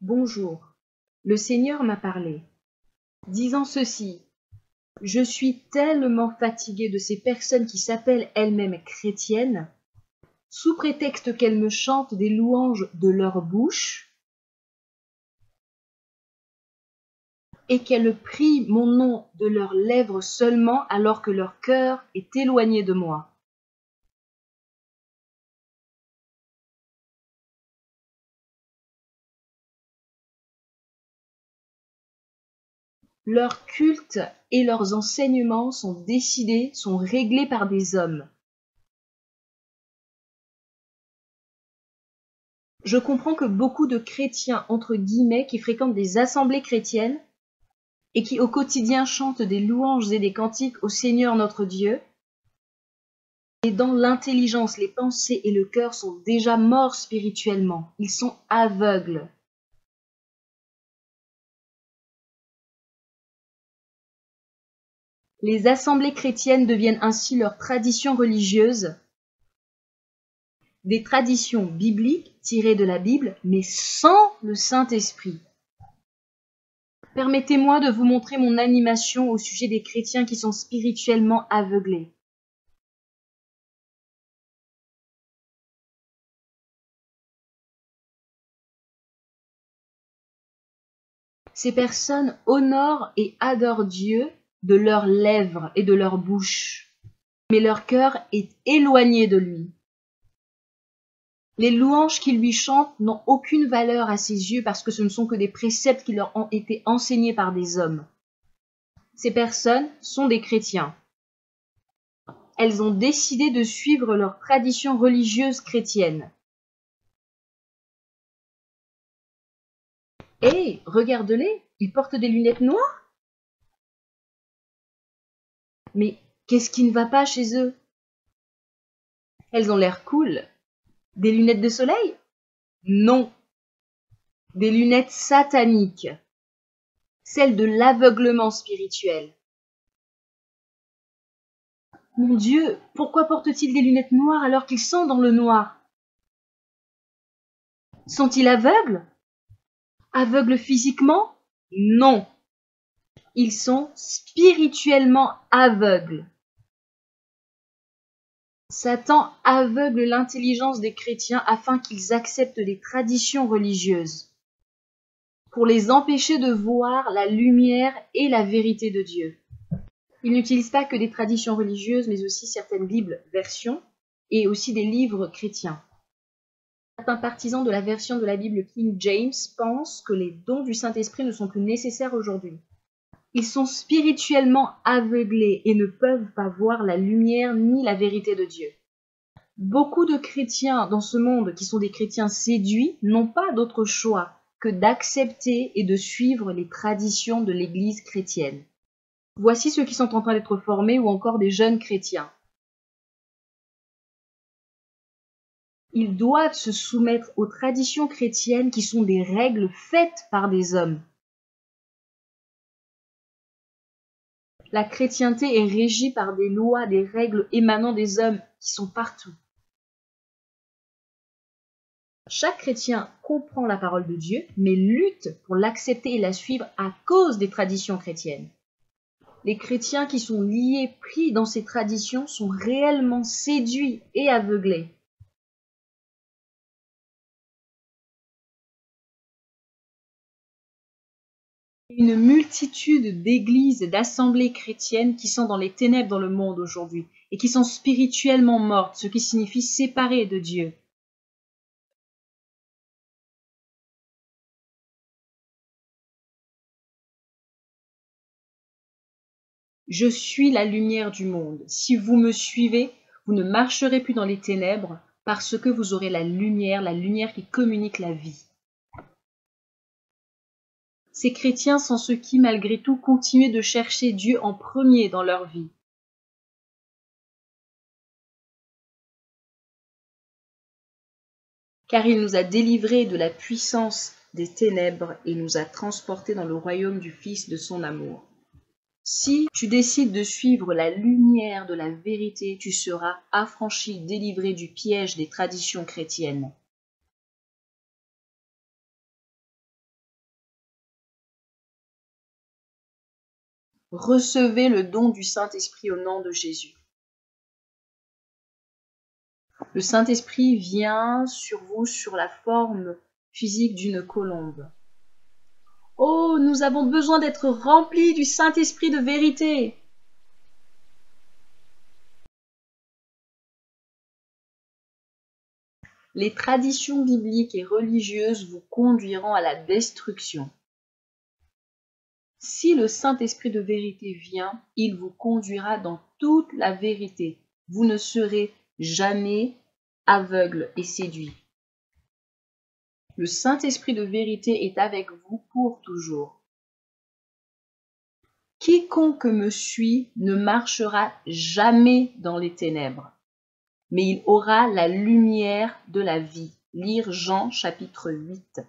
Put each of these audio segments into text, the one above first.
Bonjour, le Seigneur m'a parlé, disant ceci: je suis tellement fatigué de ces personnes qui s'appellent elles-mêmes chrétiennes, sous prétexte qu'elles me chantent des louanges de leur bouche, et qu'elles prient mon nom de leurs lèvres seulement alors que leur cœur est éloigné de moi. Leurs cultes et leurs enseignements sont décidés, sont réglés par des hommes. Je comprends que beaucoup de chrétiens, entre guillemets, qui fréquentent des assemblées chrétiennes et qui au quotidien chantent des louanges et des cantiques au Seigneur notre Dieu, et dans l'intelligence, les pensées et le cœur sont déjà morts spirituellement. Ils sont aveugles. Les assemblées chrétiennes deviennent ainsi leurs traditions religieuses, des traditions bibliques tirées de la Bible, mais sans le Saint-Esprit. Permettez-moi de vous montrer mon animation au sujet des chrétiens qui sont spirituellement aveuglés. Ces personnes honorent et adorent Dieu de leurs lèvres et de leur bouche, mais leur cœur est éloigné de lui. Les louanges qu'ils lui chantent n'ont aucune valeur à ses yeux parce que ce ne sont que des préceptes qui leur ont été enseignés par des hommes. Ces personnes sont des chrétiens. Elles ont décidé de suivre leur tradition religieuse chrétienne. Hé, regarde-les, ils portent des lunettes noires. Mais qu'est-ce qui ne va pas chez eux? Elles ont l'air cool. Des lunettes de soleil? Non. Des lunettes sataniques. Celles de l'aveuglement spirituel. Mon Dieu, pourquoi portent-ils des lunettes noires alors qu'ils sont dans le noir? Sont-ils aveugles? Aveugles physiquement? Non. Ils sont spirituellement aveugles. Satan aveugle l'intelligence des chrétiens afin qu'ils acceptent les traditions religieuses, pour les empêcher de voir la lumière et la vérité de Dieu. Il n'utilise pas que des traditions religieuses, mais aussi certaines Bibles versions et aussi des livres chrétiens. Certains partisans de la version de la Bible King James pensent que les dons du Saint-Esprit ne sont plus nécessaires aujourd'hui. Ils sont spirituellement aveuglés et ne peuvent pas voir la lumière ni la vérité de Dieu. Beaucoup de chrétiens dans ce monde qui sont des chrétiens séduits n'ont pas d'autre choix que d'accepter et de suivre les traditions de l'Église chrétienne. Voici ceux qui sont en train d'être formés ou encore des jeunes chrétiens. Ils doivent se soumettre aux traditions chrétiennes qui sont des règles faites par des hommes. La chrétienté est régie par des lois, des règles émanant des hommes qui sont partout. Chaque chrétien comprend la parole de Dieu, mais lutte pour l'accepter et la suivre à cause des traditions chrétiennes. Les chrétiens qui sont liés, pris dans ces traditions, sont réellement séduits et aveuglés. Une multitude d'églises et d'assemblées chrétiennes qui sont dans les ténèbres dans le monde aujourd'hui et qui sont spirituellement mortes, ce qui signifie séparées de Dieu. Je suis la lumière du monde. Si vous me suivez, vous ne marcherez plus dans les ténèbres parce que vous aurez la lumière qui communique la vie. Ces chrétiens sont ceux qui, malgré tout, continuent de chercher Dieu en premier dans leur vie. Car il nous a délivrés de la puissance des ténèbres et nous a transportés dans le royaume du Fils de son amour. Si tu décides de suivre la lumière de la vérité, tu seras affranchi, délivré du piège des traditions chrétiennes. recevez le don du Saint-Esprit au nom de Jésus. Le Saint-Esprit vient sur vous sur la forme physique d'une colombe. Oh, nous avons besoin d'être remplis du Saint-Esprit de vérité. Les traditions bibliques et religieuses vous conduiront à la destruction. Si le Saint-Esprit de vérité vient, il vous conduira dans toute la vérité. Vous ne serez jamais aveugle et séduit. Le Saint-Esprit de vérité est avec vous pour toujours. Quiconque me suit ne marchera jamais dans les ténèbres, mais il aura la lumière de la vie. Lire Jean chapitre 8.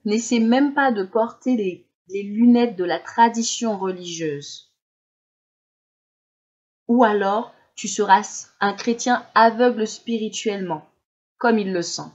N'essaie même pas de porter les lunettes de la tradition religieuse. Ou alors, tu seras un chrétien aveugle spirituellement, comme il le sent.